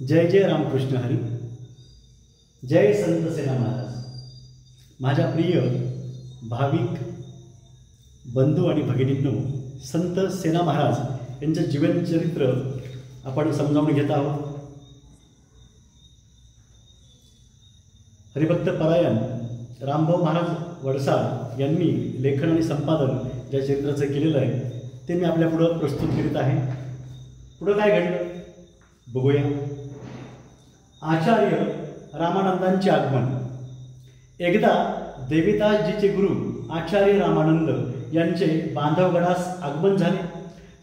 जय जय रामकृष्ण हरी. जय संत सेना महाराज. माझ्या प्रिय भाविक बंधू आणि भगिनींनो, संत सेना महाराज यांचं जीवनचरित्र आपण समजावून घेत आहोत. हरिभक्त परायण रामभाऊ महाराज वडसाळ यांनी लेखन आणि संपादन ज्या चरित्राचं केलेलं आहे ते मी आपल्या पुढं प्रस्तुत करीत आहे. पुढं काय घडलं बघूया. आचार्य रामानंदांचे आगमन. एकदा देविदासजीचे गुरु आचार्य रामानंद यांचे बांधवगडास आगमन झाले.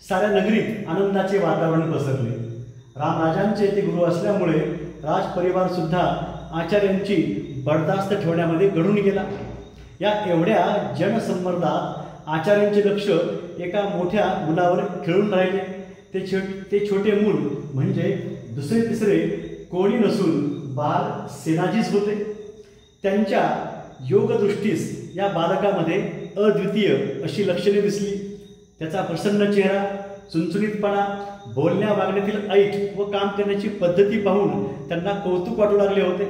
साऱ्या नगरीत आनंदाचे वातावरण पसरले. रामराजांचे ते गुरु असल्यामुळे राजपरिवार सुद्धा आचार्यांची बडदास्त ठेवण्यामध्ये घडून गेला. या एवढ्या जनसंवर्धात आचार्यांचे लक्ष एका मोठ्या मुलावर खेळून राहिले. ते छोटे मूल म्हणजे दुसरे तिसरे कोणी नसून बाल सेनाजीच होते. त्यांच्या योगदृष्टीस या बालकामध्ये अद्वितीय अशी लक्षणे दिसली. त्याचा प्रसन्न चेहरा, चुणचुणीतपणा, बोलण्या वागण्यातील ऐट व काम करण्याची पद्धती पाहून त्यांना कौतुक वाटू लागले होते.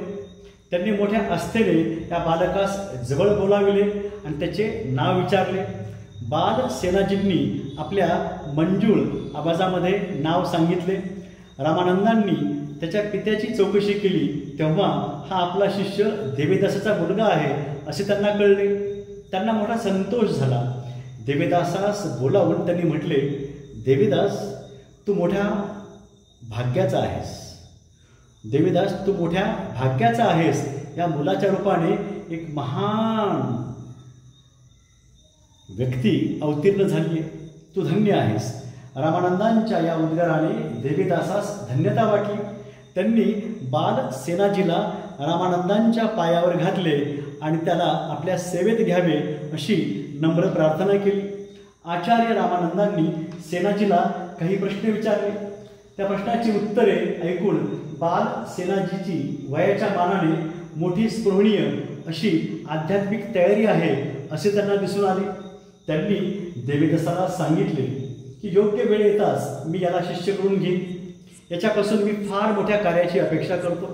त्यांनी मोठ्या आस्थेने त्या बालकास जवळ बोलाविले आणि त्याचे नाव विचारले. बाल सेनाजींनी आपल्या मंजूळ आवाजामध्ये नाव सांगितले. रामानंदांनी त्याच्या पित्याची चौकशी केली तेव्हा हा आपला शिष्य देविदासाचा मुलगा आहे असे त्यांना कळले. त्यांना मोठा संतोष झाला. देविदासास बोलावून त्यांनी म्हटले, देविदास तू मोठ्या भाग्याचा आहेस. देविदास तू मोठ्या भाग्याचा आहेस. या मुलाच्या रूपाने एक महान व्यक्ती अवतीर्ण झाली आहे. तू धन्य आहेस. रामानंदांच्या या उद्गाराने देविदासास धन्यता वाटली. त्यांनी बाल सेनाजीला रामानंदांच्या पायावर घातले आणि त्याला आपल्या सेवेत घ्यावे अशी नम्र प्रार्थना केली. आचार्य रामानंदांनी सेनाजीला काही प्रश्न विचारले. त्या प्रश्नाची उत्तरे ऐकून बाल सेनाजीची वयाच्या मानाने मोठी स्पृहणीय अशी आध्यात्मिक तयारी आहे असे त्यांना दिसून आले. त्यांनी देविदासाला सांगितले की योग्य वेळ येताच मी याला शिष्य करून घेईन. याच्यापासून मी फार मोठ्या कार्याची अपेक्षा करतो.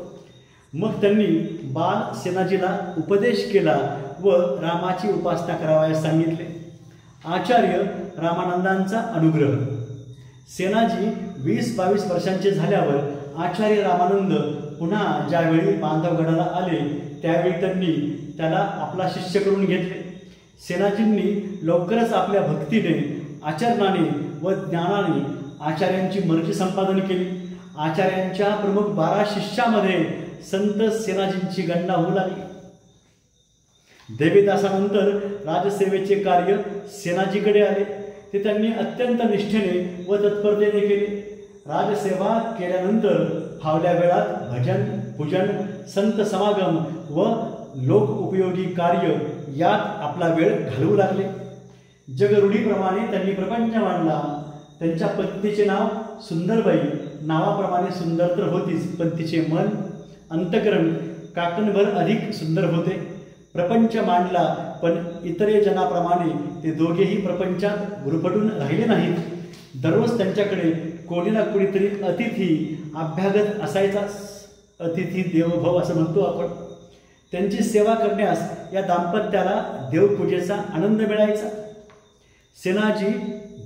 मग त्यांनी बाल सेनाजीला उपदेश केला व रामाची उपासना करावयास सांगितले. आचार्य रामानंदांचा अनुग्रह. सेनाजी 20-22 वर्षांचे झाल्यावर आचार्य रामानंद पुन्हा ज्यावेळी बांधवगडाला आले त्यावेळी त्यांनी त्याला आपला शिष्य करून घेतले. सेनाजींनी लवकरच आपल्या भक्तीने, आचरणाने व ज्ञानाने आचार्यांची मर्जी संपादन केली. आचार्यांच्या प्रमुख 12 शिष्यामध्ये संत सेनाजींची गणना होऊ लागली. देविदासानंतर राजसेवेचे कार्य सेनाजीकडे आले. ते त्यांनी अत्यंत निष्ठेने व तत्परतेने केले. राजसेवा केल्यानंतर फावल्या वेळात भजन, पूजन, संत समागम व लोक उपयोगी कार्य यात आपला वेळ घालवू लागले. जगरूढीप्रमाणे त्यांनी प्रपंच मांडला. त्यांच्या पत्नीचे नाव सुंदरबाई. नावाप्रमाणे सुंदर तर होतीच, पण तिचे मन, अंतकरण काकणभर अधिक सुंदर होते. प्रपंच मांडला, पण इतरे जनाप्रमाणे ते दोघेही प्रपंचात गुरफटून राहिले नाहीत. दररोज त्यांच्याकडे कोणी ना कोणीतरी अतिथी अभ्यागत असायचाच. अतिथी देवभव असं म्हणतो आपण. त्यांची सेवा करण्यास या दाम्पत्याला देवपूजेचा आनंद मिळायचा. सेनाजी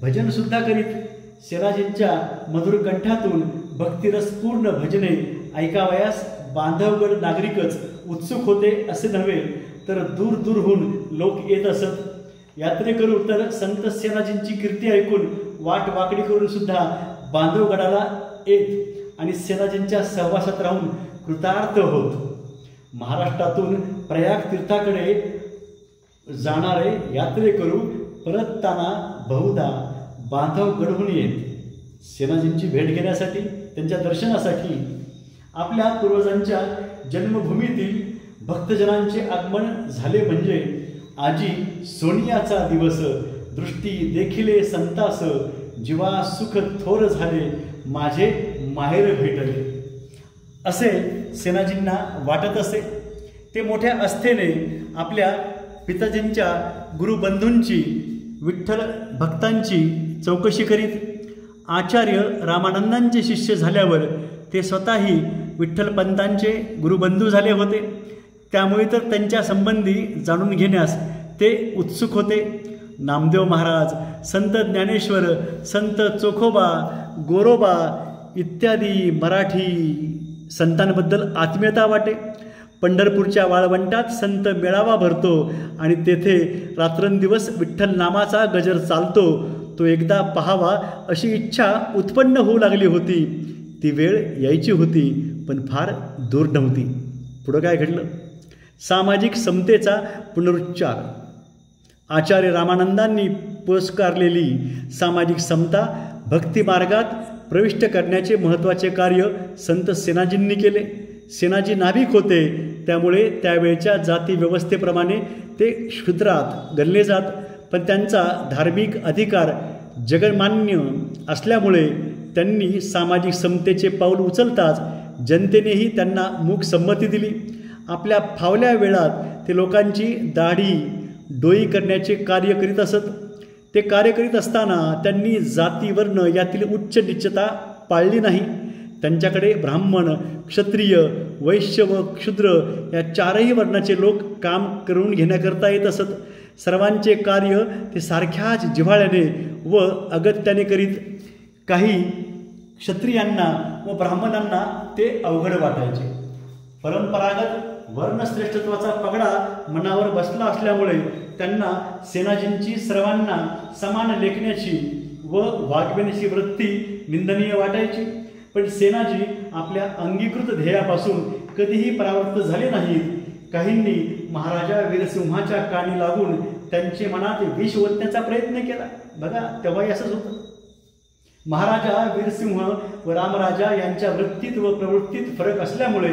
भजन सुद्धा करीत. सेनाजींच्या मधुर कंठातून भक्तिरसपूर्ण भजने ऐकावयास बांधवगड नागरिकच उत्सुक होते असे नव्हे, तर दूर दूरहून लोक येत असत. यात्रेकरू तर संत सेनाजींची कीर्ती ऐकून वाट वाकडी करून सुद्धा बांधवगडाला येत आणि सेनाजींच्या सहवासात राहून कृतार्थ होत. महाराष्ट्रातून प्रयाग तीर्थाकडे जाणारे यात्रेकरू परतताना बहुधा बांधवगडहून येत. सेनाजींची भेट घेण्यासाठी, त्यांच्या दर्शनासाठी. आपल्या पूर्वजांच्या जन्मभूमीतील भक्तजनांचे आगमन झाले म्हणजे आजी सोनियाचा दिवस. दृष्टी देखिले संतास, जीवा सुख थोर झाले, माझे माहेर भेटले असे सेनाजींना वाटत असे. ते मोठ्या आस्थेने आपल्या पिताजींच्या गुरुबंधूंची, विठ्ठल भक्तांची चौकशी करीत. आचार्य रामानंदांचे शिष्य झाल्यावर ते स्वतःही विठ्ठलपंतांचे गुरुबंधू झाले होते, त्यामुळे तर त्यांच्या संबंधी जाणून घेण्यास ते उत्सुक होते. नामदेव महाराज, संत ज्ञानेश्वर, संत चोखोबा, गोरोबा इत्यादी मराठी संतांबद्दल आत्मीयता वाटे. पंढरपूरच्या वाळवंटात संत मेळावा भरतो आणि तेथे रात्रंदिवस विठ्ठल नामाचा गजर चालतो. तो एकदा पाहावा अशी इच्छा उत्पन्न होऊ लागली होती. ती वेळ यायची होती, पण फार दूर नव्हती. पुढं काय घडलं? सामाजिक समतेचा पुनरुच्चार. आचार्य रामानंदांनी पुरस्कारलेली सामाजिक समता भक्ती मार्गात प्रविष्ट करण्याचे महत्त्वाचे कार्य संत सेनाजींनी केले. सेनाजी नाभिक होते, त्यामुळे त्यावेळच्या जाती व्यवस्थेप्रमाणे ते शूद्रात गणले जात, पण त्यांचा धार्मिक अधिकार जगमान्य असल्यामुळे त्यांनी सामाजिक समतेचे पाऊल उचलताच जनतेनेही त्यांना मूक संमती दिली. आपल्या फावल्या वेळात ते लोकांची दाढी डोई करण्याचे कार्य करीत असत. ते कार्य करीत असताना त्यांनी जाती वर्ण यातील उच्च नीचता पाळली नाही. त्यांच्याकडे ब्राह्मण, क्षत्रिय, वैश्य व क्षुद्र या चारही वर्णाचे लोक काम करून घेण्याकरता येत असत. सर्वांचे कार्य ते सारख्याच जिव्हाळ्याने व अगत्याने करीत. काही क्षत्रियांना व ब्राह्मणांना ते अवघड वाटायचे. परंपरागत वर्णश्रेष्ठत्वाचा पगडा मनावर बसला असल्यामुळे त्यांना सेनाजींची सर्वांना समान लेखण्याची व वागविण्याची वृत्ती निंदनीय वाटायची. पण सेनाजी आपल्या अंगीकृत ध्येयापासून कधीही परावृत्त झाले नाहीत. काहींनी महाराजा वीरसिंहाच्या कानी लागून त्यांचे मनात विष ओतण्याचा प्रयत्न केला. बघा, तेव्हाही असंच होतं. महाराजा वीरसिंह व रामराजा यांच्या वृत्तीत व प्रवृत्तीत फरक असल्यामुळे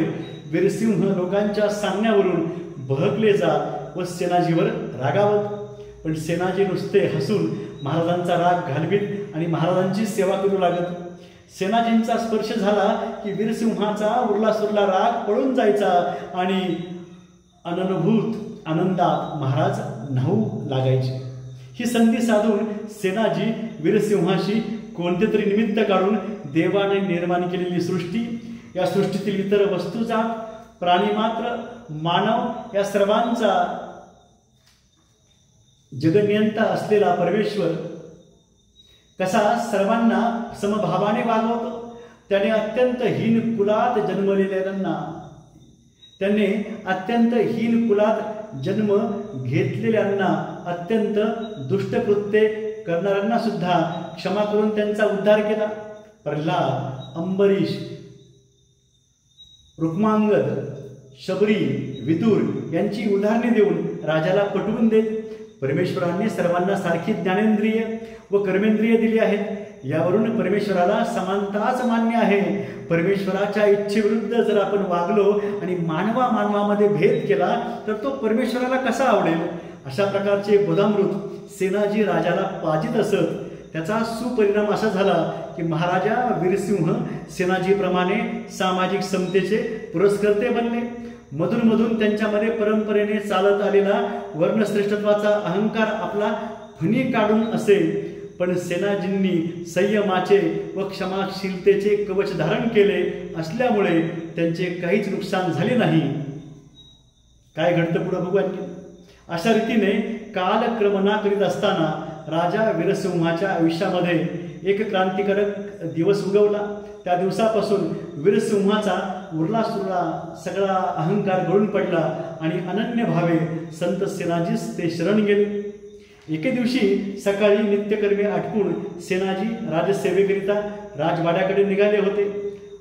वीरसिंह लोकांच्या सांगण्यावरून बहकले जात व सेनाजीवर रागावत. पण सेनाजी नुसते हसून महाराजांचा राग घालवीत आणि महाराजांची सेवा करू लागत. सेनाजींचा स्पर्श झाला की वीरसिंहाचा उरलासुरला राग पळून जायचा आणि अननुभूत आनंदात महाराज न्हाऊ लागायचे. ही संधी साधून सेनाजी वीरसिंहाशी कोणते तरी निमित्त काढून देवाने निर्माण केलेली सृष्टी, या सृष्टीतील इतर वस्तुजात, प्राणीमात्र, मानव या सर्वांचा जगनियंता असलेला परमेश्वर कसा सर्वांना समभावाने वागवतो, त्याने अत्यंत हीन कुलात जन्म घेतलेल्यांना, अत्यंत दुष्टकृत्ये करणाऱ्यांना सुद्धा क्षमा करून त्यांचा उद्धार केला. प्रल्हाद, अंबरीश, रुक्मांगद, शबरी, विदुर यांची उदाहरणे देऊन राजाला पटवून देत. परमेश्वराने सर्वांना सारखी ज्ञानेंद्रिय व कर्मेंद्रिय दिली आहेत. यावरून परमेश्वराला समानताच मान्य आहे. परमेश्वराच्या इच्छेविरुद्ध जर आपण वागलो आणि मानवामध्ये भेद केला तर तो परमेश्वराला कसा आवडेल? अशा प्रकारचे बोधामृत सेनाजी राजाला पाजित असत. त्याचा सुपरिणाम असा झाला की महाराजा वीरसिंह सेनाजीप्रमाणे सामाजिक समतेचे पुरस्कर्ते बनले. मधून त्यांच्यामध्ये परंपरेने चालत आलेला वर्णश्रेष्ठत्वाचा अहंकार आपला फणी काढून असे, पण सेनाजींनी संयमाचे व क्षमाशीलतेचे कवच धारण केले असल्यामुळे त्यांचे काहीच नुकसान झाले नाही. काय घडतं पुढे बघू आणखी. अशा रीतीने कालक्रमणा करीत असताना राजा वीरसिंहाच्या आयुष्यामध्ये एक क्रांतिकारक दिवस उगवला. त्या दिवसापासून वीरसिंहाचा उरलासुरला सगळा अहंकार गळून पडला आणि अनन्य भावे संत सेनाजीस ते शरण गेले. एके दिवशी सकाळी नित्यकर्मे आटपून सेनाजी राजसेवेकरिता राजवाड्याकडे निघाले होते.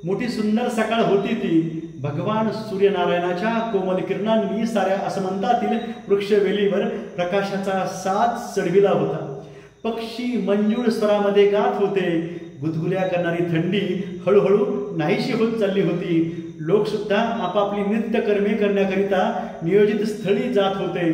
मोठी सुंदर सकाळ होती ती. भगवान सूर्यनारायणाच्या कोमल किरणांनी साऱ्या आसमंतातील वृक्षवेलीवर प्रकाशाचा साज चढविला होता. पक्षी मंजूळ स्वरामध्ये गात होते. गुदगुल्या करणारी थंडी हळूहळू नाहीशी होत चालली होती. लोकसुद्धा आपापली नित्यकर्मे करण्याकरिता नियोजित स्थळी जात होते.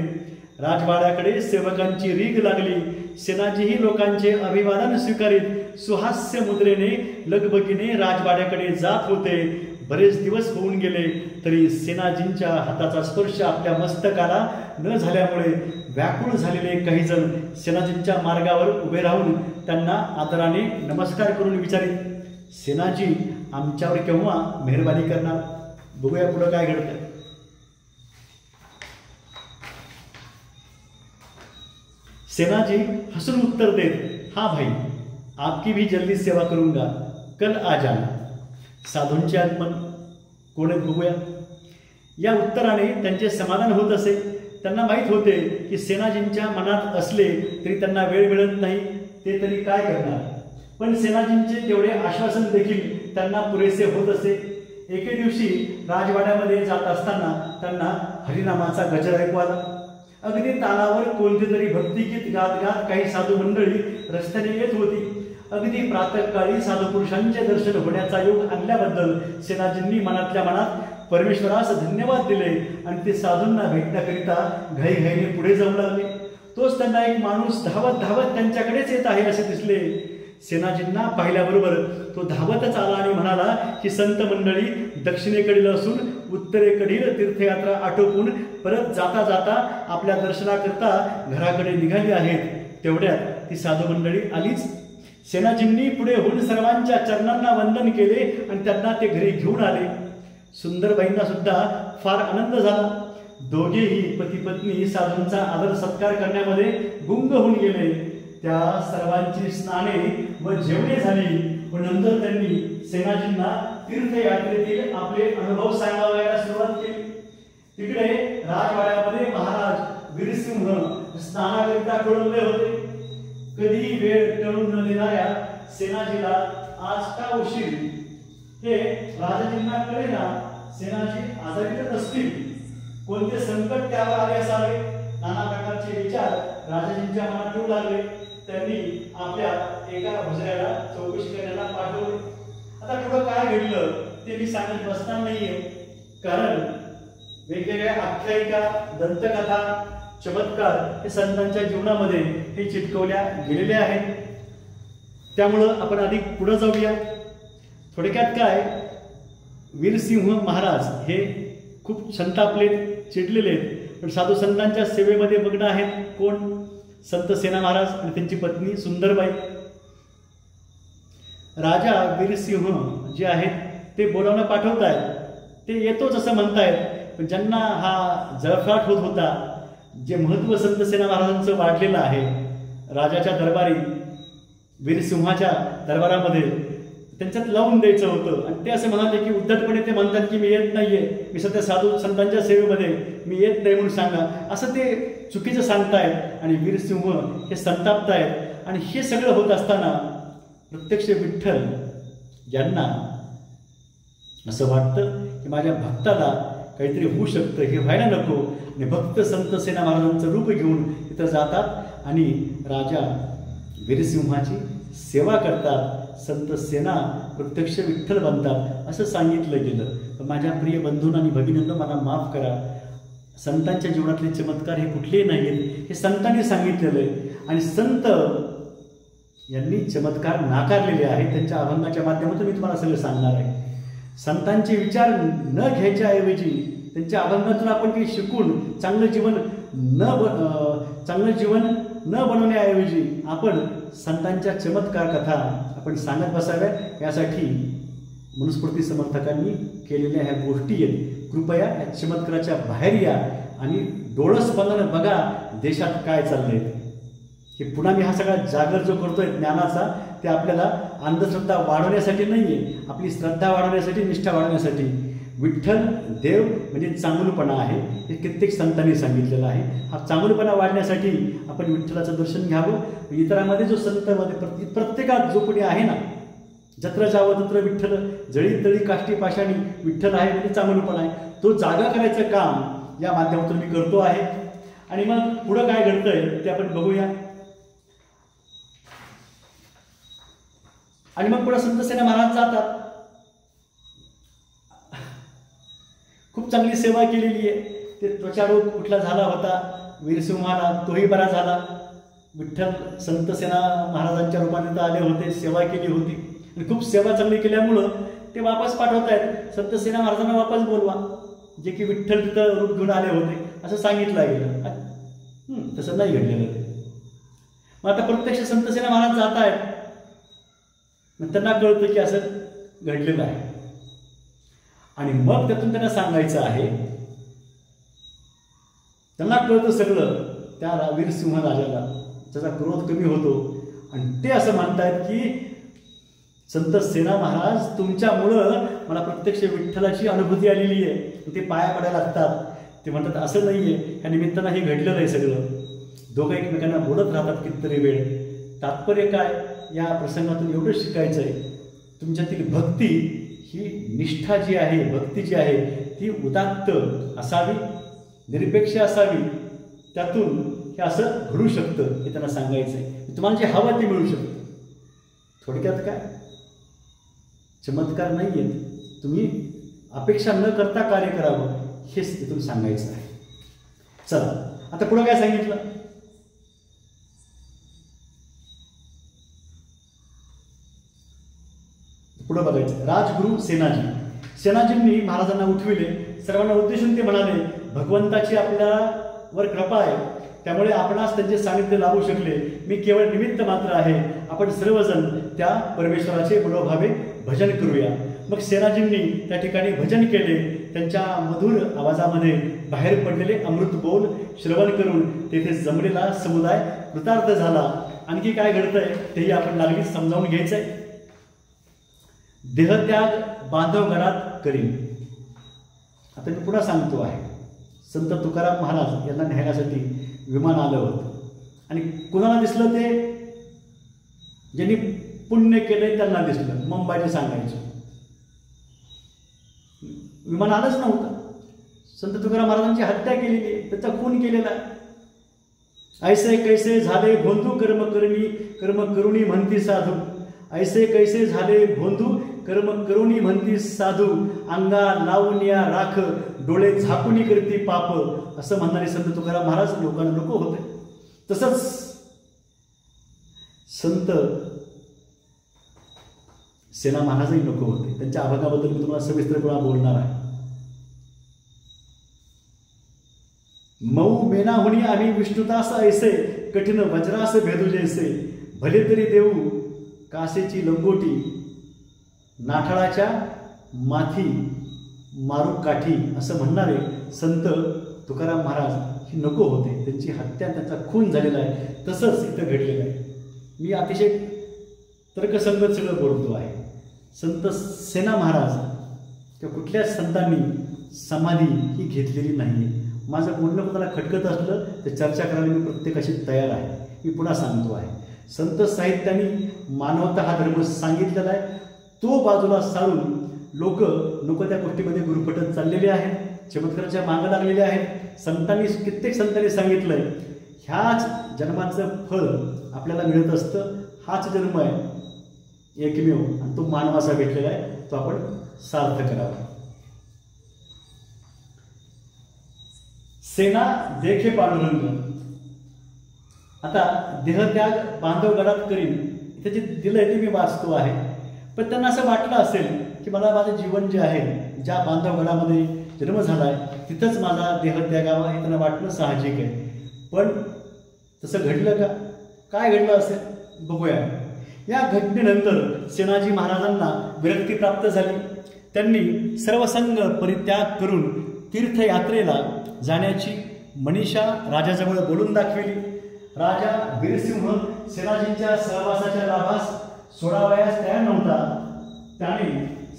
राजवाड्याकडे सेवकांची रीग लागली. सेनाजीही लोकांचे अभिवादन स्वीकारीत सुहास्य मुद्रेने लगबगीने राजवाड्याकडे जात होते. बरेच दिवस होऊन गेले तरी सेनाजींच्या हाताचा स्पर्श आपल्या मस्तकाला न झाल्यामुळे व्याकुळ झालेले काही जण सेनाजींच्या मार्गावर उभे राहून त्यांना आदराने नमस्कार करून विचारित, सेनाजी आमच्यावर केव्हा मेहरबानी करणार? बघूया पुढं काय घडतंय. सेनाजी हसून उत्तर देत, हा भाई, आपकी भी जल्दी सेवा करूंगा, कल आ जाना. साधूंचे आगमन कोण आहेत बघूया. या उत्तराने त्यांचे समाधान होत असे. त्यांना माहीत होते की सेनाजींच्या मनात असले तरी त्यांना वेळ मिळत नाही, ते तरी काय करणार. पण सेनाजींचे तेवढे आश्वासन देखील त्यांना पुरेसे होत असे. एके दिवशी राजवाड्यामध्ये जात असताना त्यांना हरिनामाचा गजर ऐकू आला. अगदी तालावर कोणते तरी भक्तिगीत गात गात काही साधू मंडळी रस्त्याने येत होती. अगदी प्रातःकाळी साधू पुरुषांचे दर्शन होण्याचा योग आणल्याबद्दल सेनाजींनी मनातल्या मनात परमेश्वरास धन्यवाद दिले आणि ते साधूंना भेटण्याकरिता घाईघाईने पुढे जाऊ लागले. तोच त्यांना एक माणूस धावत धावत त्यांच्याकडेच येत आहे असे दिसले. सेनाजींना पाहिल्याबरोबर तो धावतच आला आणि म्हणाला की संत मंडळी दक्षिणेकडील असून उत्तरेकडील तीर्थयात्रा आटोपून परत जाता जाता आपल्या दर्शनाकरता घराकडे निघाली आहेत. तेवढ्यात ती साधू मंडळी आलीच. सेनाजींनी पुढे होऊन सर्वांच्या चरणांना वंदन केले आणि त्यांना ते घरी घेऊन आले. सुंदरबाईंना सुद्धा फार आनंद झाला. दोघेही पती पत्नी साधूंचा आदर सत्कार करण्यामध्ये गुंग होऊन गेले. त्या सर्वांची स्नाने व जेवणे झाली व नंतर त्यांनी सेनाजींना तीर्थयात्रेतील आपले अनुभव सांगायला सुरुवात केली. तिकडे राजवाड्यामध्ये महाराज वीरसिंह स्नानाकरिता कळवले होते. कधी वेळ टळून न देणाऱ्या सेनाजीला आज का उशीर हे राजाजींना कळेना. सेनाजी आजारी तर नसतील, कोणते संकट त्यावर आले असावे, नाना प्रकारचे विचार राजाजींच्या मनात येऊ लागले. त्यांनी आपल्या एका भुजऱ्याला चौकशी करण्याला पाठवले. आता पुढं काय घडलं ते मी सांगत बसणार नाहीये, कारण वेगवेगळ्या आख्यायिका, दंतकथा, चमत्कार हे संतांच्या जीवनामध्ये हे चिटकवल्या गेलेल्या आहेत. त्यामुळं आपण अधिक पुढे जाऊया. थोडक्यात काय, वीरसिंह महाराज हे खूप संतापले, चिडलेले आहेत. पण साधू संतांच्या सेवेमध्ये मग्न आहेत. कोण? संत सेना महाराज आणि त्यांची पत्नी सुंदरबाई. राजा वीरसिंह जे आहेत ते बोलावणं पाठवत आहेत, ते येतोच असं म्हणतायत. पण ज्यांना हा जळफळाट होत होता, जे महत्त्व संत सेना महाराजांचं वाढलेलं आहे राजाच्या दरबारी, वीरसिंहाच्या दरबारामध्ये, त्यांच्यात लावून द्यायचं होतं. आणि ते असं म्हणाले की उद्धटपणे ते म्हणतात की मी येत नाहीये, मी सध्या साधू संतांच्या सेवेमध्ये, मी येत नाही म्हणून सांगा, असं ते चुकीचं सांगतायत. आणि वीरसिंह हे संतापतायत. आणि हे सगळं होत असताना प्रत्यक्ष विठ्ठल यांना असं वाटतं की माझ्या भक्ताला काहीतरी होऊ शकतं, हे व्हायला नको. आणि भक्त संत सेना महाराजांचं रूप घेऊन तिथं जातात आणि राजा वीरसिंहाची सेवा करतात. संत सेना प्रत्यक्ष विठ्ठल बनतात असं सांगितलं गेलं. पण माझ्या प्रिय बंधूंना आणि भगिनींना मला माफ करा, संतांच्या जीवनातले चमत्कार हे कुठलेही नाहीत, हे संतांनी सांगितलेलं आहे. आणि संत यांनी चमत्कार नाकारलेले आहेत. त्यांच्या अभंगाच्या माध्यमातून मी तुम्हाला सगळं सांगणार आहे. संतांचे विचार न घ्यायच्या ऐवजी त्यांच्या अभंगातून आपण काही शिकून चांगलं जीवन न बनवण्याऐवजी आपण संतांच्या चमत्कार कथा आपण सांगत बसाव्या. यासाठी मनुस्मृती समर्थकांनी केलेल्या ह्या गोष्टी आहेत. कृपया या चमत्काराच्या बाहेर या आणि डोळसपणानं बघा देशात काय चाललंय. हे पुन्हा मी हा सगळा जागर जो करतोय ज्ञानाचा, ते आपल्याला अंधश्रद्धा वाढवण्यासाठी नाहीये, आपली श्रद्धा वाढवण्यासाठी, निष्ठा वाढवण्यासाठी. विठ्ठल देव म्हणजे चांगुलपणा आहे, हे कित्येक संतांनी सांगितलेलं आहे. हा चांगुलपणा वाढण्यासाठी आपण विठ्ठलाचं दर्शन घ्यावं. इतरांमध्ये जो संतांमध्ये प्रत्येकात जो कोणी आहे ना, जत्र जावं तत्र विठ्ठल, जळी तळी काष्टी पाषाणी विठ्ठल आहे म्हणजे चांगुलपणा आहे. तो जागा करायचं काम या माध्यमातून मी करतो आहे. आणि मग पुढं काय घडतंय ते आपण बघूया. आणि मग पुढे संत सेना महाराज जातात. खूप चांगली सेवा केलेली आहे. ते त्वचारोग कुठला झाला होता वीरसिंहाला, तोही बरा झाला. विठ्ठल संत सेना महाराजांच्या रूपाने तर आले होते, सेवा केली होती. आणि खूप सेवा चांगली केल्यामुळं ते वापस पाठवत आहेत. संत सेना महाराजांना वापस बोलवा, जे की विठ्ठल तिथं रूप घेऊन आले होते असं सांगितलं गेलं. तसं नाही घडलेलं ते. मग आता प्रत्यक्ष संत सेना महाराज जात आहेत. त्यांना कळतं की असं घडलेलं आहे. आणि मग त्यातून त्यांना सांगायचं आहे, त्यांना कळतं सगळं त्या वीरसिंह राजाला, त्याचा क्रोध कमी होतो आणि ते असं म्हणतात की संत सेना महाराज तुमच्यामुळं मला प्रत्यक्ष विठ्ठलाची अनुभूती आलेली आहे. ते पाया पडायला लागतात. ते म्हणतात असं नाही आहे, ह्या निमित्तानं हे घडलेलं आहे सगळं. दोघं एकमेकांना बोलत राहतात कितीतरी वेळ. तात्पर्य काय, या प्रसंगातून एवढंच शिकायचं आहे, तुमच्यातील भक्ती ही निष्ठा जी आहे, भक्ती जी आहे ती उदात्त असावी, निरपेक्ष असावी. त्यातून हे असं घडू शकतं हे त्यांना सांगायचं आहे. तुम्हाला जे हवं ते मिळू शकतं. थोडक्यात काय, चमत्कार नाही आहेत, तुम्ही अपेक्षा न करता कार्य करावं हेच तिथून सांगायचं आहे. चला आता पुढं काय सांगितलं, पुढं बघायचं. राजगुरू सेनाजींनी महाराजांना उठविले. सर्वांना उद्देशून ते म्हणाले, भगवंताची आपल्यावर कृपा आहे, त्यामुळे आपणास त्यांचे सानिध्य लाभू शकले. मी केवळ निमित्त मात्र आहे. आपण सर्वजण त्या परमेश्वराचे मनोभावे भजन करूया. मग सेनाजींनी त्या ठिकाणी भजन केले. त्यांच्या मधुर आवाजामध्ये बाहेर पडलेले अमृत बोल श्रवण करून तेथे जमलेला समुदाय कृतार्थ झाला. आणखी काय घडतंय तेही आपण लागलीच समजावून घ्यायचंय. देहत्याग बांधव घरात करीन. आता मी पुन्हा सांगतो आहे, संत तुकाराम महाराज यांना न्यायसाठी विमान आलं होतं आणि कुणाला दिसलं, ते ज्यांनी पुण्य केलंय त्यांना दिसलं. मुंबईचे सांगायचं विमान आलंच नव्हतं. संत तुकाराम महाराजांची हत्या केलेली आहे, त्याचा खून केलेला आहे. ऐसे कैसे झाले भोंदू कर्म करुणी म्हणती साधू. ऐसे कैसे झाले भोंदू कर्म करुणी म्हणती साधू. अंगा लावून या राख डोळे झाकुनी करती पाप. असं म्हणणारे संत तुकाराम महाराज लोकांना नको होते. तसंच संत सेना महाराजही नको होते. त्यांच्या अभंगाबद्दल मी तुम्हाला सविस्तरपणे बोलणार आहे. मऊ मेनाहुनी आम्ही विष्णुदास ऐसे कठीण वज्रास भेदू जैसे. भले तरी देऊ कासेची लंगोटी नाठाळाच्या माथी मारू काठी. असं म्हणणारे संत तुकाराम महाराज हे नको होते. त्यांची हत्या, त्यांचा खून झालेला आहे. तसंच इथं घडलेलं आहे. मी अतिशय तर्कसंगत सगळं बोलतो आहे. संत सेना महाराज किंवा कुठल्याच संतांनी समाधी ही घेतलेली नाही. माझं बोलणं कोणाला खटकत असलं तर चर्चा करायला मी प्रत्येकाशी तयार आहे. मी पुन्हा सांगतो आहे, संत साहित्याने मानवता हा धर्म सांगितलेला आहे. तो बाजूला सारून लोक नको त्या गोष्टीमध्ये गुरफटत चाललेले आहेत, चमत्काराच्या मागं लागलेले आहेत. कित्येक संतांनी सांगितलंय, ह्याच जन्माचं फळ आपल्याला मिळत असतं. हाच जन्म आहे एकमेव आणि तो मानवाचा भेटलेला आहे, तो आपण सार्थ करावा. सेना देखे पांडुरंग. आता देहत्याग बांधव गडात करीन इथे जे दिलंय ते मी वाचतो आहे. पण त्यांना असं वाटलं असेल की मला माझं जीवन जे आहे, ज्या बांधव गडामध्ये जन्म झालाय तिथंच माझा देहत्यागावा हे त्यांना वाटणं साहजिक आहे. पण तसं घडलं का? काय घडलं असेल बघूया. या घटनेनंतर सेनाजी महाराजांना विरक्ती प्राप्त झाली. त्यांनी सर्वसंग परित्याग करून तीर्थयात्रेला जाण्याची मनीषा राजाजवळ बोलून दाखविली. राजा वीरसिंह सेनाजींच्या सहवासाच्या लाभास सोडावयास तयार नव्हता. त्याने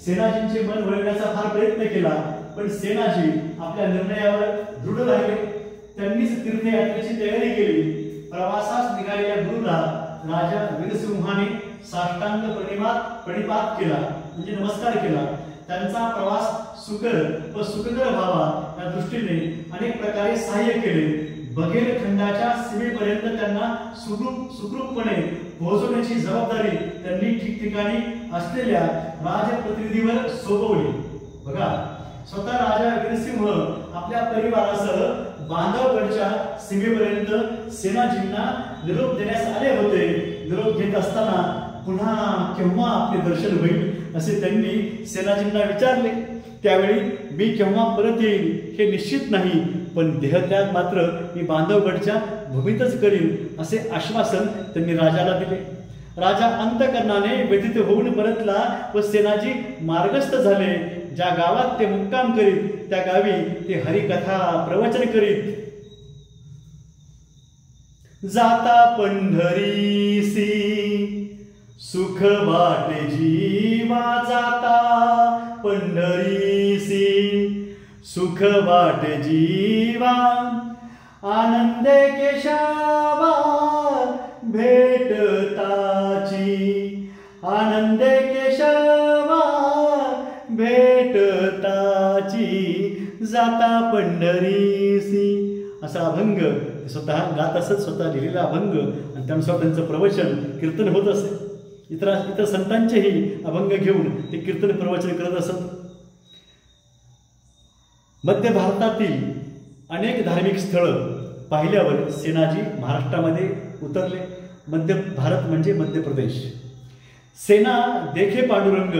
सेनाजींचे मन वळवण्याचा फार प्रयत्न केला, पण सेनाजी आपल्या निर्णयावर दृढ राहिले. त्यांनीच तीर्थयात्रेची तयारी केली. प्रवासास निघालेल्या गुरुला राजा वीरसिंहाने साष्टांग प्रणिपात केला, म्हणजे नमस्कार केला. त्यांचा प्रवास सुखकर व्हावा या दृष्टीने अनेक प्रकारे सहाय्य केले. बघेल खंडाच्या सीमेपर्यंत त्यांना सुखरूपपणे पोहोचवण्याची जबाबदारी त्यांनी ठिकठिकाणी असलेल्या राजप्रतिनिधीवर सोपवली. बघा, स्वतः राजा वीरसिंह आपल्या परिवारासह बांधवगडच्या सीमेपर्यंत सेनाजींना निरोप देण्यास आले होते. निरोप घेत असताना पुन्हा केव्हा आपले दर्शन होईल असे त्यांनी सेनाजींना विचारले. त्यावेळी मी केव्हा परत येईल हे निश्चित नाही, पण देहत्याग मात्र मी बांधवगडच्या भूमीतच करीन असे आश्वासन त्यांनी राजाला दिले. राजा अंतकरणाने व्यथित होऊन परतला व सेनाजी मार्गस्थ झाले. ज्या गावात ते मुक्काम करीत त्या गावी ते हरिकथा प्रवचन करीत. जाता पंढरीसी सुख वाटे जीवा, जाता पंढरीसी सुख वाटे जीवा, आनंदे केशवा भेटताची, आनंदे केशवा भेटताची, जाता पंढरीसी. असा अभंग स्वतः गात असत, स्वतः लिहिलेला अभंग, आणि त्यानुसार त्यांचं प्रवचन कीर्तन होत असे. इतर संतांचेही अभंग घेऊन ते कीर्तन प्रवचन करत असत. मध्य भारतातील अनेक धार्मिक स्थळं पाहिल्यावर सेनाजी महाराष्ट्रामध्ये उतरले. मध्य भारत म्हणजे मध्य प्रदेश. सेना देखे पांडुरंग.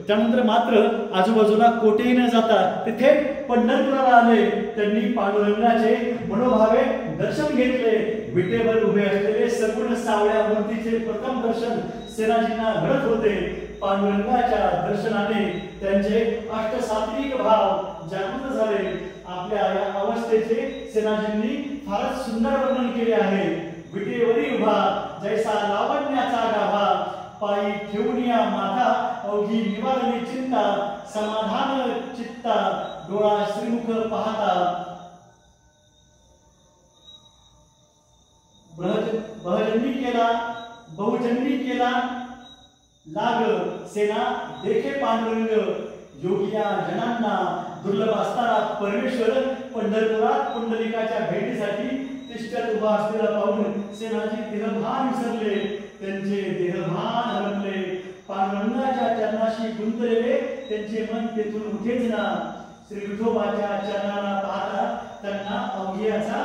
त्यानंतर मात्र आजूबाजूला कोठेही न जाता ते थेट पंढरपुराला आले. त्यांनी पांडुरंगाचे मनोभावे दर्शन घेतले. विटेवर उभे असलेले सगुण सावळ्या मूर्तीचे प्रथम दर्शन सेनाजींना घडत होते. पांडुरंगाच्या दर्शनाने त्यांचे अष्टसात्विक भाव जागृत झाले. आपल्या या अवस्थेचे सेनाजींनी फारच सुंदर वर्णन केले आहे. विटेवरी उभा जैसा लावण्याचा गाभा, पायी ठेवून या माथा अवघी निवारली चिंता, समाधान चित्ता डोळा श्रीमुख पाहता. बहजन्मी केला बहुजन्मी केला लाग, सेना देखे पांडुरंग. योगिया जनांना दुर्लभ असताना परमेश्वर पंढरपुरात पुंडलिकाच्या भेटीसाठी तिष्ठत उभा असलेला पाहून सेनाजी देहभान विसरले. त्यांचे देहभान हरपले. पांडुरंगाच्या चरणाशी गुंतलेले त्यांचे मन तेथून उठेच ना. श्री विठोबाच्या चरणाला पाहता त्यांना अवघियाचा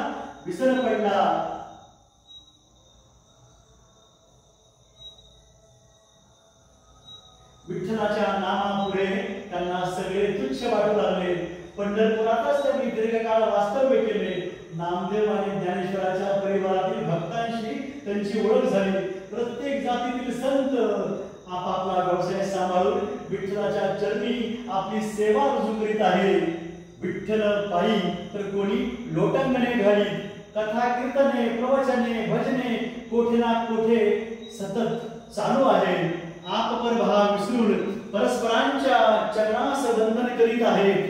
विसर पडला. विठ्ठलाच्या नामापुढे त्यांना सगळे तुच्छ वाटू लागले. पंढरपुरातच त्यांनी दीर्घकाळ वास्तव्य केले. नामदेव आणि ज्ञानेश्वराच्या परिवारातील भक्तांशी त्यांची ओळख झाली. प्रत्येक जातीतील संत आपापला व्यवसाय सांभाळून विठ्ठलाच्या चरणी आपली सेवा रुजू करीत आहे. विठ्ठल पायी तर कोणी लोटंगणे घालीत. कथा कीर्तने प्रवचने भजने कोठे ना कोठे सतत चालू आहे. आपपर भाव विसरून परस्परांच्या चरणास वंदन करीत आहेत.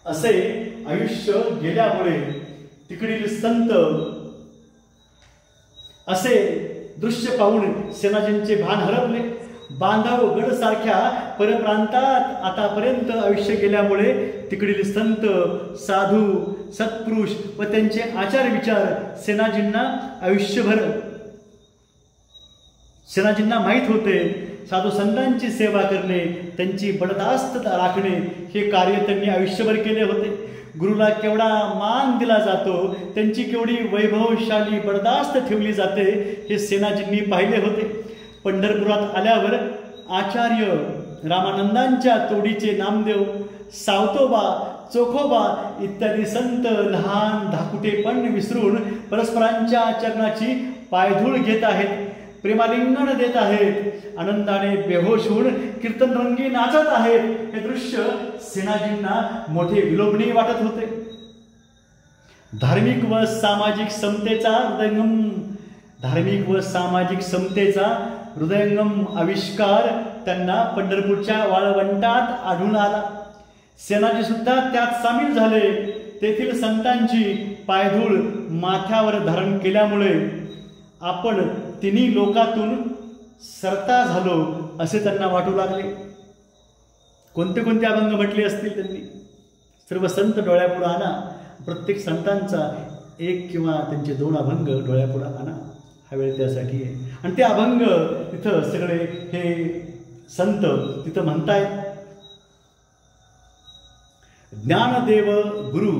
असे आयुष्य गेल्यामुळे तिकडील संत असे दृश्य पाहून सेनाजींचे भान हरपले. बांधवगड सारख्या परप्रांतात आतापर्यंत आयुष्य गेल्यामुळे तिकडील संत साधू सत्पुरुष व त्यांचे आचार विचार सेनाजींना माहीत होते. साधू संतांची सेवा करणे, त्यांची बडदास्त राखणे हे कार्य त्यांनी आयुष्यभर केले होते. गुरुला केवढा मान दिला जातो, त्यांची केवढी वैभवशाली बडदास्त ठेवली जाते हे सेनाजींनी पाहिले होते. पंढरपुरात आल्यावर आचार्य रामानंदांच्या तोडीचे नामदेव, सावतोबा, चोखोबा इत्यादी संत लहान धाकुटेपण विसरून परस्परांच्या चरणाची पायधूळ घेत आहेत. प्रेमालिंगन देत आहेत. आनंदाने बेहोश होऊन कीर्तनरंगी नाचत आहेत. हे दृश्य सेनाजींना मोठे विलोभनीय वाटत होते. धार्मिक व सामाजिक समतेचा हृदयंगम आविष्कार त्यांना पंढरपूरच्या वाळवंटात आढळून आला. सेनाजी सुद्धा त्यात सामील झाले. तेथील संतांची पायधूळ माथ्यावर धारण केल्यामुळे आपण तिन्ही लोकातून सरता झालो असे त्यांना वाटू लागले. कोणते कोणते अभंग म्हटले असतील त्यांनी. सर्व संत डोळ्यापुढे आणा. प्रत्येक संतांचा एक किंवा त्यांचे 2 अभंग डोळ्यापुढे आणा. हा वेळ त्यासाठी आहे. आणि ते अभंग तिथं सगळे हे संत तिथं म्हणतायत. ज्ञानदेव गुरु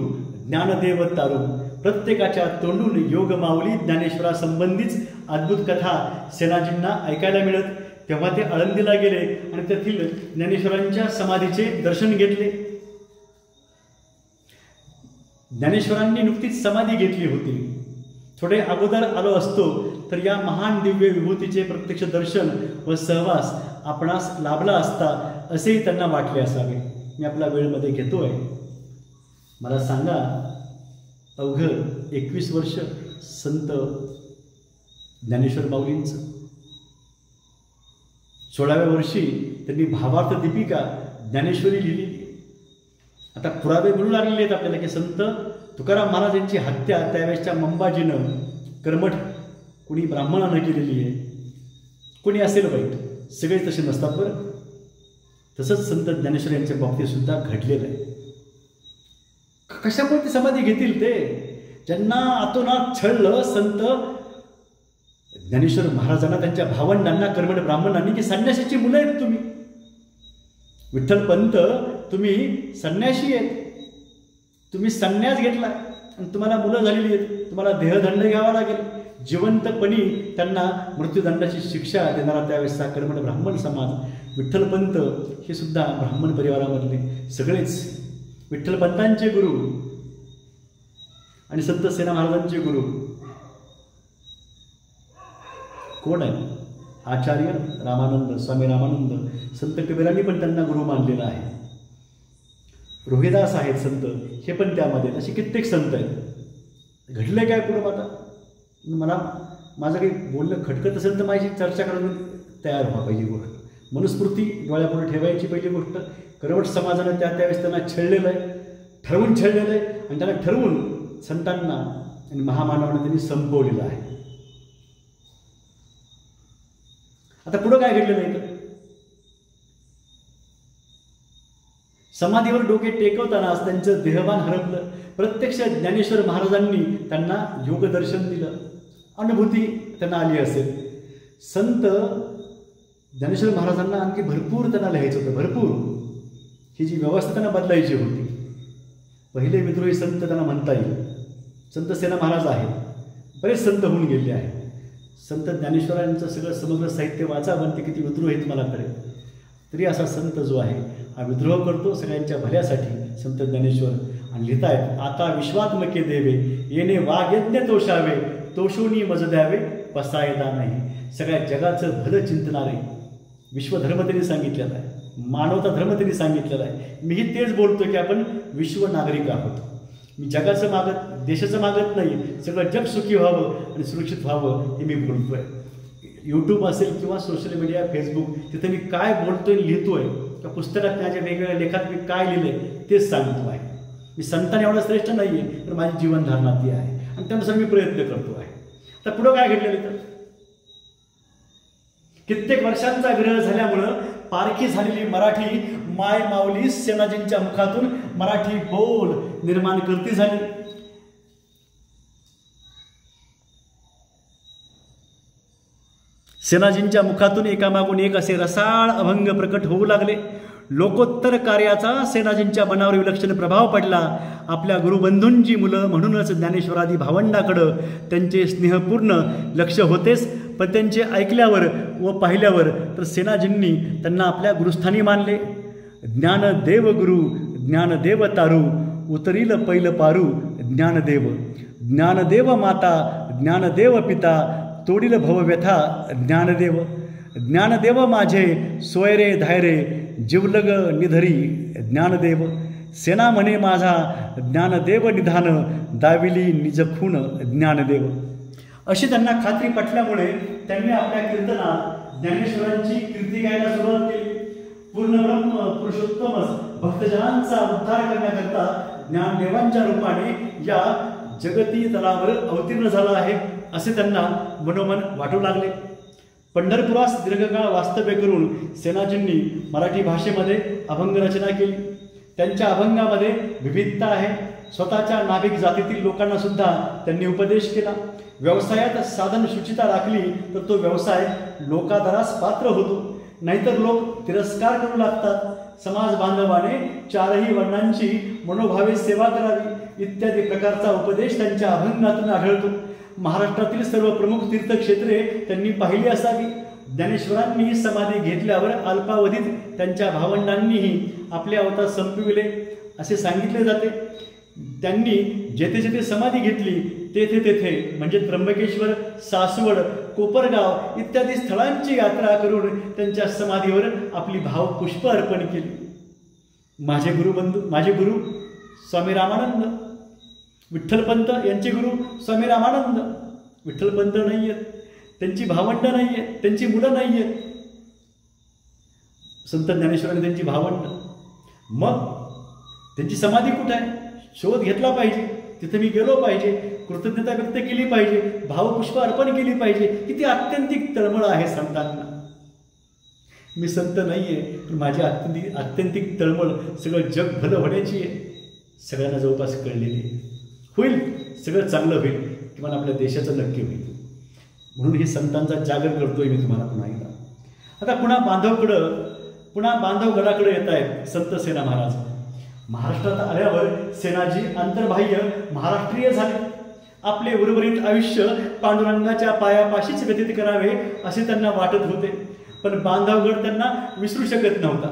ज्ञानदेव तारू. प्रत्येकाच्या तोंडून योग माऊली ज्ञानेश्वरा संबंधीच अद्भुत कथा सेनाजींना ऐकायला मिळत. तेव्हा ते आळंदीला गेले आणि तेथील ज्ञानेश्वरांच्या समाधीचे दर्शन घेतले. ज्ञानेश्वरांनी नुकतीच समाधी घेतली होती. थोडे अगोदर आलो असतो तर या महान दिव्य विभूतीचे प्रत्यक्ष दर्शन व सहवास आपणास लाभला असता असेही त्यांना वाटले असावे. मी आपला वेळमध्ये घेतोय. मला सांगा, अवघं 21 वर्ष संत ज्ञानेश्वर माऊलींचं. 16व्या वर्षी त्यांनी भावार्थ दीपिका ज्ञानेश्वरी लिहिली. आता पुरावे मिळू लागलेले आहेत आपल्याला की संत तुकाराम महाराज यांची हत्या त्यावेळेसच्या मंबाजीनं कर्मठ कुणी ब्राह्मणानं केलेली आहे. कोणी असेल वाईट, सगळे तसे नसतात बरं. तसंच संत ज्ञानेश्वर यांच्या बाबतीत सुद्धा घडलेलं आहे. कशामुळे ते समाधी घेतील? ते ज्यांना आतोनात छळलं संत ज्ञानेश्वर महाराजांना, त्यांच्या भावंडांना, कर्मठ ब्राह्मणांनी की संन्यासाची मुलं आहेत तुम्ही, विठ्ठल पंत तुम्ही संन्याशी आहेत, तुम्ही संन्यास घेतला आणि तुम्हाला मुलं झालेली आहेत, तुम्हाला देहदंड घ्यावा लागेल. जिवंतपणी त्यांना मृत्यूदंडाची शिक्षा देणारा त्यावेळेसचा कर्मठ ब्राह्मण समाज. विठ्ठल पंत हे सुद्धा ब्राह्मण परिवारामधले सगळेच विठ्ठल पंतांचे गुरु आणि संत सेना महाराजांचे गुरु कोण आहे? आचार्य रामानंद, स्वामी रामानंद. संत कबीरांनी पण त्यांना गुरु मानलेला आहे. रोहिदास आहेत संत, हे पण त्यामध्ये. असे कित्येक संत आहेत. घडले काय पुढं? आता मला माझं काही बोलणं खटकत असेल तर माझी चर्चा करून तयार व्हा. पहिली गोष्ट मनुस्मृती डोळ्यापुढे ठेवायची. पहिली गोष्ट कर्मठ समाजानं त्यावेळेस त्यांना छळलेलं आहे, ठरवून छळलेलं आहे आणि त्यांना ठरवून संतांना आणि महामानवांना त्यांनी संपवलेलं आहे. आता पुढं काय घडलेलं आहे? समाधीवर डोके टेकवतानाच त्यांचं देहभान हरपलं. प्रत्यक्ष ज्ञानेश्वर महाराजांनी त्यांना योगदर्शन दिलं. अनुभूती त्यांना आली असेल. संत ज्ञानेश्वर महाराजांना आणखी भरपूर त्यांना लिहायचं होतं, भरपूर. ही जी व्यवस्था त्यांना बदलायची होती. पहिले विद्रोही संत त्यांना म्हणता येईल. संत सेना महाराज आहेत, बरेच संत होऊन गेले आहेत. संत ज्ञानेश्वरांचं सगळं समग्र साहित्य वाचा, पण ते किती विद्रोह आहे तुम्हाला कळेल. तरी असा संत जो आहे हा विद्रोह करतो सगळ्यांच्या भल्यासाठी. संत ज्ञानेश्वर आणि लिहितायत, आता विश्वात्मके देवे येणे वाग्यज्ञ तोषावे, तोषोनी मज द्यावे पसायदा नाही. सगळ्या जगाचं भलं चिंतणारे विश्वधर्म त्यांनी सांगितलेला आहे, मानवता धर्म त्यांनी सांगितलेला आहे. मीही तेच बोलतो की आपण विश्व नागरिक आहोत. मी जगाचं मागत, देशाचं मागत नाही, सगळं जग सुखी व्हावं आणि सुरक्षित व्हावं हे मी बोलतोय. यूट्यूब असेल किंवा सोशल मीडिया, फेसबुक, तिथं मी काय बोलतोय लिहितोय, त्या पुस्तकात माझ्या वेगवेगळ्या लेखात मी काय लिहिलंय तेच सांगतो आहे. मी संतांनी एवढा श्रेष्ठ नाही आहे, तर माझी जीवनधारणा ती आहे आणि त्यानुसार मी प्रयत्न करतो आहे. तर पुढं काय घडलेलं? तर कित्येक वर्षांचा ग्रह झाल्यामुळं पारखी झालेली मराठी माय माऊली सेनाजींच्या मुखातून मराठी बोल निर्माण करती झाली. सेनाजींच्या मुखातून एकामागून एक असे रसाळ अभंग प्रकट होऊ लागले. लोकोत्तर कार्याचा सेनाजींच्या मनावर विलक्षण प्रभाव पडला. आपल्या गुरुबंधूंची मुलं म्हणूनच ज्ञानेश्वरादी भावंडाकडं त्यांचे स्नेहपूर्ण लक्ष होतेच, पण त्यांचे ऐकल्यावर व पाहिल्यावर तर सेनाजींनी त्यांना आपल्या गुरुस्थानी मानले. ज्ञानदेव गुरु ज्ञानदेव तारू, उतरील पैल पारू ज्ञानदेव. ज्ञानदेव माता ज्ञानदेव पिता, तोडील भवव्यथा ज्ञानदेव. ज्ञानदेव माझे सोयरे धायरे, जिवलग निधरी ज्ञानदेव. सेना म्हणे माझा ज्ञानदेव निधान, दाविली निजखून ज्ञानदेव. अशी त्यांना खात्री पटल्यामुळे त्यांनी आपल्या कीर्तनात ज्ञानेश्वरांची कीर्ती गायला सुरुवात केली. पूर्णब्रह्म पुरुषोत्तमस भक्तजनांचा उद्धार करण्याकरता ज्ञानदेवांच्या रूपाने या जगती तलावर अवतीर्ण झाला आहे असे त्यांना मनोमन वाटू लागले. पंढरपुरास दीर्घकाळ वास्तव्य करून सेनाजींनी मराठी भाषेमध्ये अभंग रचना केली. त्यांच्या अभंगामध्ये विविधता आहे. स्वतःच्या नाभिक जातीतील लोकांना सुद्धा त्यांनी उपदेश केला. व्यवसायात साधन शुचिता राखली तर तो व्यवसाय लोकादरास पात्र होतो, नाहीतर लोक तिरस्कार करू लागतात. समाज बांधवाने चारही वर्णांची मनोभावे सेवा करावी इत्यादी प्रकारचा उपदेश त्यांच्या अभंगातून आढळतो. महाराष्ट्रातील सर्व प्रमुख तीर्थक्षेत्रे त्यांनी पाहिली असावी. ज्ञानेश्वरांनी समाधी घेतल्यावर अल्पावधीत त्यांच्या भावंडांनीही आपले अवतार संपविले असे सांगितले जाते. त्यांनी जेथे जेथे समाधी घेतली तेथे तेथे म्हणजे त्र्यंबकेश्वर, सासवड, कोपरगाव इत्यादी स्थळांची यात्रा करून त्यांच्या समाधीवर आपली भावपुष्प अर्पण केली. माझे गुरु स्वामी रामानंद, विठ्ठलपंत यांचे गुरु स्वामी रामानंद. विठ्ठलपंत नाही आहेत, त्यांची भावंड नाही आहेत, त्यांची मुलं नाही आहेत. संत ज्ञानेश्वरांनी त्यांची भावंड. मग त्यांची समाधी कुठे आहे? शोध घेतला पाहिजे, तिथे मी गेलो पाहिजे, कृतज्ञता व्यक्त केली पाहिजे, भावपुष्प अर्पण केली पाहिजे. किती आत्यंतिक तळमळ आहे संतांना. मी संत नाही आहे, पण माझी आत्यंतिक तळमळ सगळं जग भलं होण्याची आहे. सगळ्यांना जवळपास कळलेली आहे. होईल, सगळं चांगलं होईल, किंवा आपल्या देशाचं नक्की होईल. म्हणून हे संतांचा जागर करतोय मी तुम्हाला पुन्हा एकदा. आता पुन्हा बांधवगडाकडे येत आहेत संत सेना महाराज. महाराष्ट्रात आल्यावर सेनाजी अंतर्बाह्य महाराष्ट्रीय झाले. आपले उर्वरित आयुष्य पांडुरंगाच्या पायापाशीच व्यतीत करावे असे त्यांना वाटत होते. पण बांधवगड त्यांना विसरू शकत नव्हता.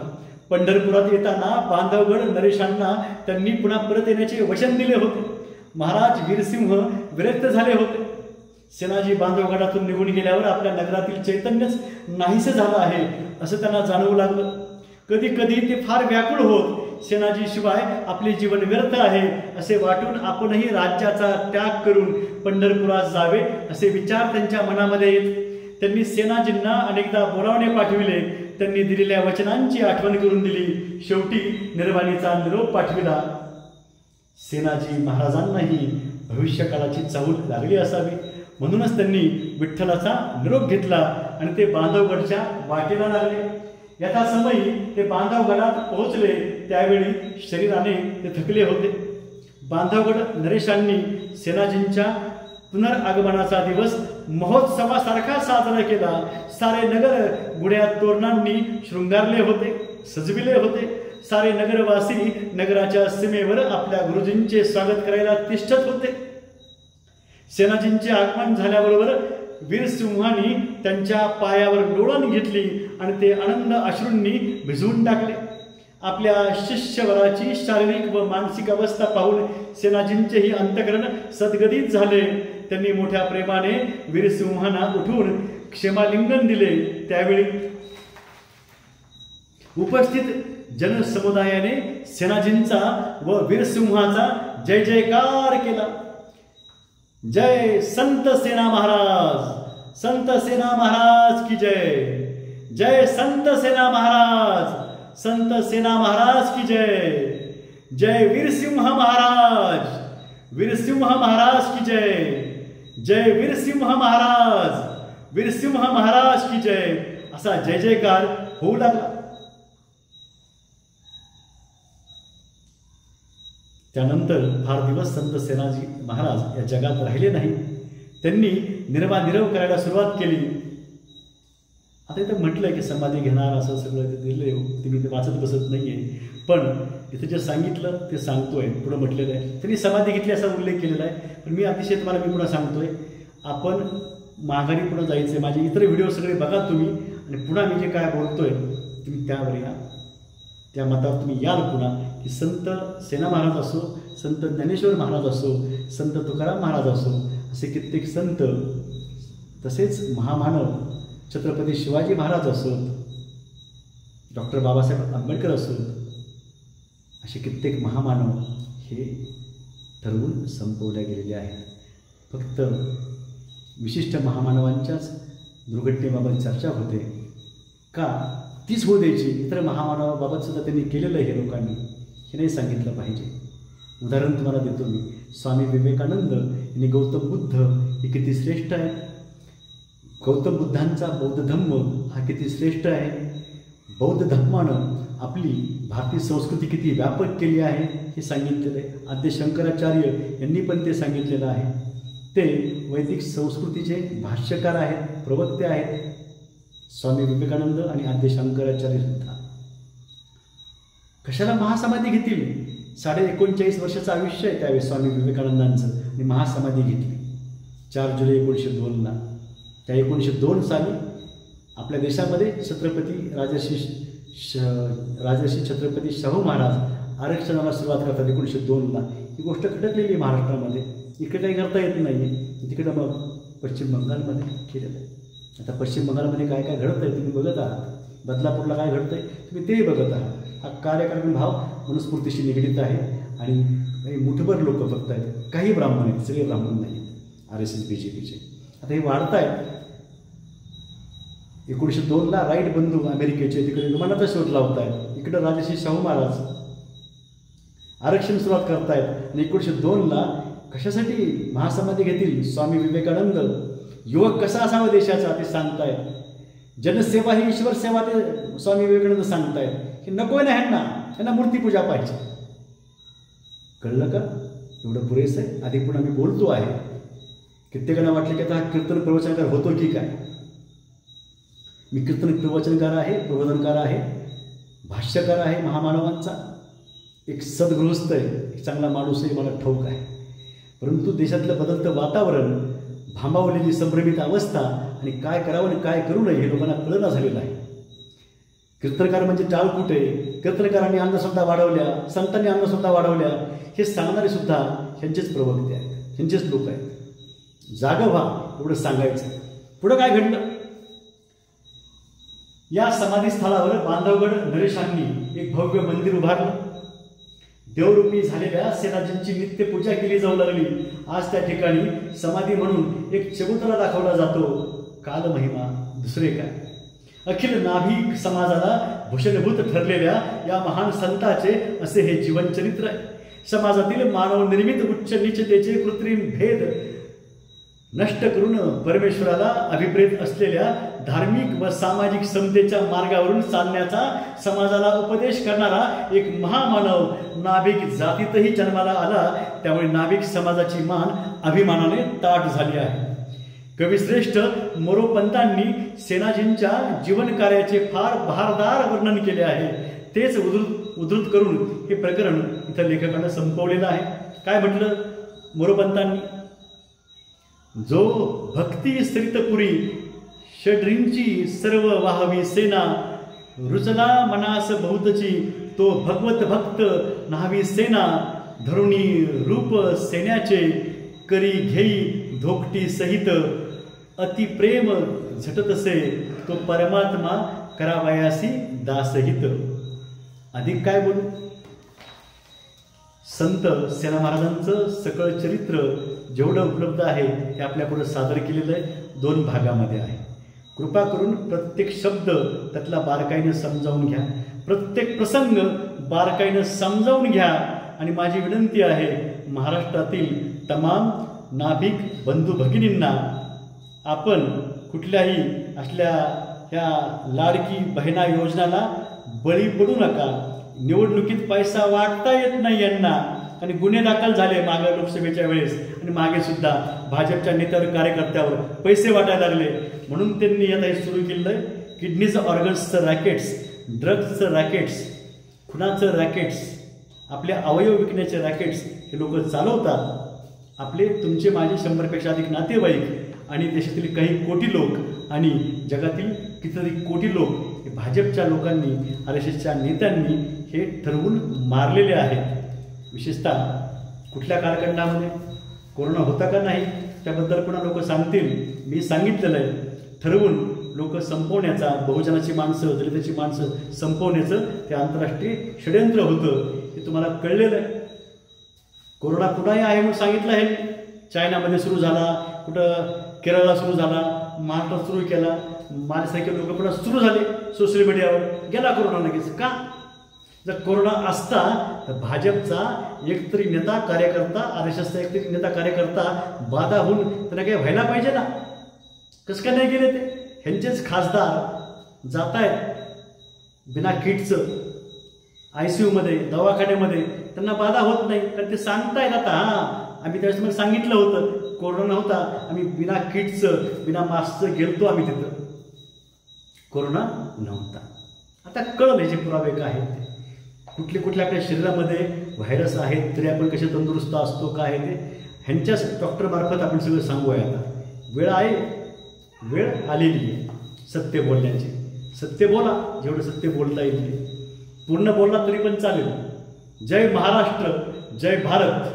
पंढरपुरात येताना बांधवगड नरेशांना त्यांनी पुन्हा परत येण्याचे वचन दिले होते. महाराज वीरसिंह विरक्त झाले होते. सेनाजी बांधवगडातून निघून गेल्यावर आपल्या नगरातील चैतन्यच नाहीसे झालं आहे असं त्यांना जाणवू लागलं. कधी कधी ते फार व्याकुळ होत. सेनाजी शिवाय आपले जीवन व्यर्थ आहे असे वाटून आपणही राज्याचा त्याग करून पंढरपुरात जावे असे विचार त्यांच्या मनामध्ये येत. त्यांनी सेनाजींना अनेकदा बोलावणे पाठविले. त्यांनी दिलेल्या वचनांची आठवण करून दिली. शेवटी निर्वाणीचा निरोप पाठविला. सेनाजी महाराजांनाही भविष्यकाळाची चाहूल लागली असावी, म्हणूनच त्यांनी विठ्ठलाचा निरोप घेतला आणि ते बांधवगडच्या वाटेला लागले. यथासमयी ते बांधवगडात पोहोचले. त्यावेळी शरीराने ते थकले होते. बांधवगड नरेशांनी सेनाजींच्या पुनरागमनाचा दिवस महोत्सवासारखा साजरा केला. सारे नगर गुढ्या तोरणांनी शृंगारले होते, सजविले होते. सारे नगरवासी नगराच्या सीमेवर आपल्या गुरुजींचे स्वागत करायला तिष्ठत होते. सेनाजींचे आगमन झाल्याबरोबर वीरसिंहांनी त्यांच्या पायावर लोळण घेतली आणि ते आनंद अश्रूंनी भिजवून टाकले. आपल्या शिष्यवराची शारीरिक व मानसिक अवस्था पाहून सेनाजींचेही अंतःकरण सद्गदित झाले. त्यांनी मोठ्या प्रेमाने वीरसिंहांना उठून क्षेमालिंगन दिले. त्यावेळी उपस्थित जनसमुदायाने सेनाजींचा व वीरसिंहाचा जय जयकार केला. जय संत सेना महाराज, संत सेना महाराज की जय. जय संत सेना महाराज, संत सेना महाराज की जय. जय वीरसिंह महाराज, वीरसिंह महाराज की जय. जय वीरसिंह महाराज, वीरसिंह महाराज की जय असा जय जयकार होऊ लागला. त्यानंतर फार दिवस संत सेनाजी महाराज या जगात राहिले नाही. त्यांनी निर्वानिरव करायला सुरुवात केली. आता इथं म्हटलंय की समाधी घेणार असं सगळं दिलंय, तुम्ही ते वाचत बसत नाहीये, पण इथं जे सांगितलं ते सांगतोय. पुढे म्हटलेलं आहे त्यांनी समाधी घेतली असा उल्लेख केलेला आहे. पण मी अतिशय तुम्हाला मी पुन्हा सांगतोय, आपण माघारी पुढे जायचंय. माझे इतर व्हिडिओ सगळे बघा तुम्ही, आणि पुन्हा मी जे काय बोलतोय तुम्ही त्यावर या, त्या मतावर तुम्ही याल पुन्हा. की संत सेना महाराज असो, संत ज्ञानेश्वर महाराज असो, संत तुकाराम महाराज असो, असे कित्येक संत, तसेच महामानव छत्रपती शिवाजी महाराज असोत, डॉक्टर बाबासाहेब आंबेडकर असोत, असे कित्येक महामानव हे ठरवून संपवल्या गेलेले आहेत. फक्त विशिष्ट महामानवांच्याच दुर्घटनेबाबत चर्चा होते का, तीच होऊ द्यायची. इतर महामानवाबाबत सुद्धा त्यांनी केलेलं आहे हे लोकांनी, हे नाही सांगितलं पाहिजे. उदाहरण तुम्हाला देतो मी. स्वामी विवेकानंद यांनी गौतम बुद्ध हे किती श्रेष्ठ आहे, गौतम बुद्धांचा बौद्ध धम्म हा किती श्रेष्ठ आहे, बौद्ध धम्मानं आपली भारतीय संस्कृती किती व्यापक केली आहे हे सांगितलेलं आहे. आद्य शंकराचार्य यांनी पण ते सांगितलेलं आहे. ते वैदिक संस्कृतीचे भाष्यकार आहेत, प्रवक्ते आहेत, स्वामी विवेकानंद आणि आद्य शंकराचार्य सुद्धा. कशाला महासमाधी घेतील? 39.5 वर्षाचं आयुष्य आहे त्यावेळी स्वामी विवेकानंदांचं, आणि महासमाधी घेतली 4 जुलै 1902ला. त्या 1902 साली आपल्या देशामध्ये राजर्षी छत्रपती शाहू महाराज आरक्षणाला सुरुवात करतात 1902ला. ही गोष्ट खटकलेली आहे महाराष्ट्रामध्ये. इकडे काही करता येत नाही आहे, तिकडं मग पश्चिम बंगालमध्ये केलेलं आहे. आता पश्चिम बंगालमध्ये काय काय घडतं आहे तुम्ही बघत आहात, बदलापूरला काय घडतं आहे तुम्ही तेही बघत आहात. हा कार्यक्रम भाव मनुस्मृतीशी निगडीत आहे आणि मुठभर लोक फक्त आहेत, काही ब्राह्मण आहेत, सगळे ब्राह्मण नाही आहेत RSS BJPचे. आता हे वाढत आहेत. 1902ला राईट बंधू अमेरिकेचे तिकडे विमानाचा शोध लावत आहेत, इकडं राजर्षी शाहू महाराज आरक्षण सुरुवात करतायत. आणि 1902ला कशासाठी महासमाधी घेतील स्वामी विवेकानंद, युवक कसा असावा देशाचा ते सांगतायत. जनसेवा ही ईश्वर सेवा ते स्वामी विवेकानंद सांगतायत. की नको आहे ना ह्यांना मूर्तीपूजा पाहिजे. कळलं का? एवढं पुरेसं आहे. आधी पण आम्ही बोलतो आहे. कित्येकांना वाटलं की आता हा कीर्तन प्रवचनकार होतो की काय. मी कीर्तन प्रवचनकार आहे, प्रबोधनकार आहे, भाष्यकार आहे महामानवांचा, एक सद्गृहस्थ आहे, एक चांगला माणूस आहे, मला ठाऊक आहे. परंतु देशातलं बदलतं वातावरण, भांबावलेली संभ्रमित अवस्था आणि काय करावं आणि काय करू नये हे लोकांना कळना झालेलं आहे. कीर्तनकार म्हणजे टाळकुटे, कीर्तनकारांनी अंधश्रद्धा वाढवल्या, संतांनी अंधश्रद्धा वाढवल्या, हे सांगणारे सुद्धा ह्यांचेच प्रवक्ते आहेत, ह्यांचेच लोक आहेत. जागं व्हा एवढं सांगायचं. पुढं काय घडलं? या समाधीस्थळावर बांधवगड नरेशांनी एक भव्य मंदिर उभारलं. देवरूपी झालेल्या सेनाजींची नित्य पूजा केली जाऊ लागली. आज त्या ठिकाणी समाधी म्हणून एक चबुतरा दाखवला जातो. कालमहिमा दुसरे काय. अखिल नाभिक समाजाला भूषणभूत ठरलेल्या या महान संताचे असे हे जीवनचरित्र आहे. समाजातील मानव निर्मित उच्च नीचतेचे कृत्रिम भेद नष्ट करून परमेश्वराला अभिप्रेत असलेल्या धार्मिक व सामाजिक समतेच्या मार्गावरून चालण्याचा समाजाला उपदेश करणारा एक महामानव नाभिक जातीतही जन्माला आला. त्यामुळे नाभिक समाजाची मान अभिमानाने ताठ झाली आहे. कविश्रेष्ठ मोरोपंतांनी सेनाजींच्या जीवन कार्याचे फार बहारदार वर्णन केले आहे. तेच उद्धृत करून हे प्रकरण इथं लेखकानं संपवलेलं आहे. काय म्हटलं मोरोपंतांनी? जो भक्ती सरितपुरी षड्रिंची सर्व वाहवी सेना, रुचला मनास बहुतची तो भगवत भक्त न्हावी सेना, धरुणी रूप सेन्याचे करी घेई धोकटी सहित, अति प्रेम झटतसे तो परमात्मा करावयासी दासहित. अधिक काय बोलू? संत सेना महाराजांचं सकळ चरित्र जेवढं उपलब्ध आहे हे आपल्यापुढे सादर केलेलं आहे. 2 भागामध्ये आहे. कृपा करून प्रत्येक शब्द त्यातला बारकाईनं समजावून घ्या, प्रत्येक प्रसंग बारकाईनं समजावून घ्या. आणि माझी विनंती आहे महाराष्ट्रातील तमाम नाभिक बंधू भगिनींना, आपण कुठल्याही असल्या ह्या लाडकी बहिणा योजनाला बळी पडू नका. निवडणुकीत पैसा वाटता येत नाही यांना आणि गुन्हे दाखल झाले मागे लोकसभेच्या वेळेस आणि मागे सुद्धा भाजपच्या नेत्यावर कार्यकर्त्यावर पैसे वाटायला लागले. म्हणून त्यांनी आता हे सुरू केलं आहे किडनीचं ऑर्गन्सचं रॅकेट्स, ड्रग्सचं रॅकेट्स, खुनाचं रॅकेट्स, आपले अवयव विकण्याचे रॅकेट्स हे लोक चालवतात. आपले तुमचे माझे 100पेक्षा अधिक नातेवाईक आणि देशातील काही कोटी लोक आणि जगातील कितीतरी कोटी लोक हे भाजपच्या लोकांनी, RSSच्या नेत्यांनी हे ठरवून मारलेले आहेत. विशेषतः कुठल्या कालखंडामध्ये कोरोना होता का नाही त्याबद्दल पुन्हा लोक सांगतील. मी सांगितलेलं आहे, ठरवून लोक संपवण्याचा, बहुजनाची माणसं, दलिताची माणसं संपवण्याचं ते आंतरराष्ट्रीय षड्यंत्र होतं. हे तुम्हाला कळलेलं आहे. कोरोना पुन्हाही आहे म्हणून सांगितलं आहे. चायनामध्ये सुरू झाला, कुठं केरळला सुरू झाला, महाराष्ट्रात सुरू केला, माझ्यासारखे लोक पुन्हा सुरू झाले सोशल मीडियावर. गेला कोरोना लगेच का? जर कोरोना असता तर भाजपचा एकतरी नेता कार्यकर्ता, RSSचा एकतरी नेता कार्यकर्ता बाधा होऊन त्यांना काही व्हायला पाहिजे ना. कसं काय नाही गेले ते? ह्यांचेच खासदार जात आहेत बिना किटचं ICU मध्ये, दवाखान्यामध्ये, त्यांना बाधा होत नाही कारण ते सांगतायत. आता आम्ही त्यावेळेस मला सांगितलं होतं कोरोना होता, आम्ही बिना किटचं बिना मास्कचं गेलतो आम्ही तिथं, कोरोना नव्हता. आता कळलं जे पुरावे काय आहेत ते, कुठले कुठल्या आपल्या शरीरामध्ये व्हायरस आहेत तरी आपण कसे तंदुरुस्त असतो काय आहे ते ह्यांच्याच डॉक्टरमार्फत आपण सगळं सांगूया. आता वेळ आहे, वेळ आलेली आहे सत्य बोलण्याची. सत्य बोला, जेवढं सत्य बोलता येईल. पूर्ण बोलला तरी पण चालेल. जय महाराष्ट्र, जय भारत.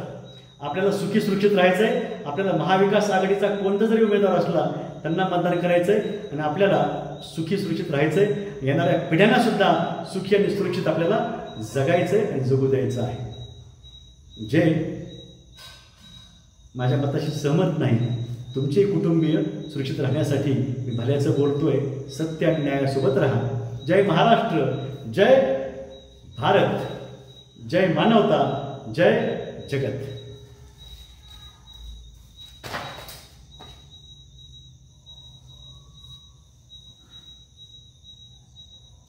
आपल्याला सुखी सुरक्षित राहायचंय. आपल्याला महाविकास आघाडीचा कोणता जरी उमेदवार असला त्यांना मतदान करायचंय आणि आपल्याला सुखी सुरक्षित राहायचंय. येणाऱ्या पिढ्यांना सुद्धा सुखी आणि सुरक्षित आपल्याला जगायचंय आणि जगू द्यायचं आहे. जे माझ्या मताशी सहमत नाही, तुमचे कुटुंबीय सुरक्षित राहण्यासाठी मी भल्याचं बोलतोय. सत्य आणि न्यायासोबत राहा. जय महाराष्ट्र, जय भारत, जय मानवता, जय जगत.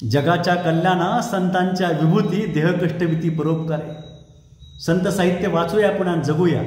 जगाच्या कल्याणा संतांच्या विभूती, देह कष्टविती परोपकारे. संत साहित्य वाचूया पुन्हा जगूया.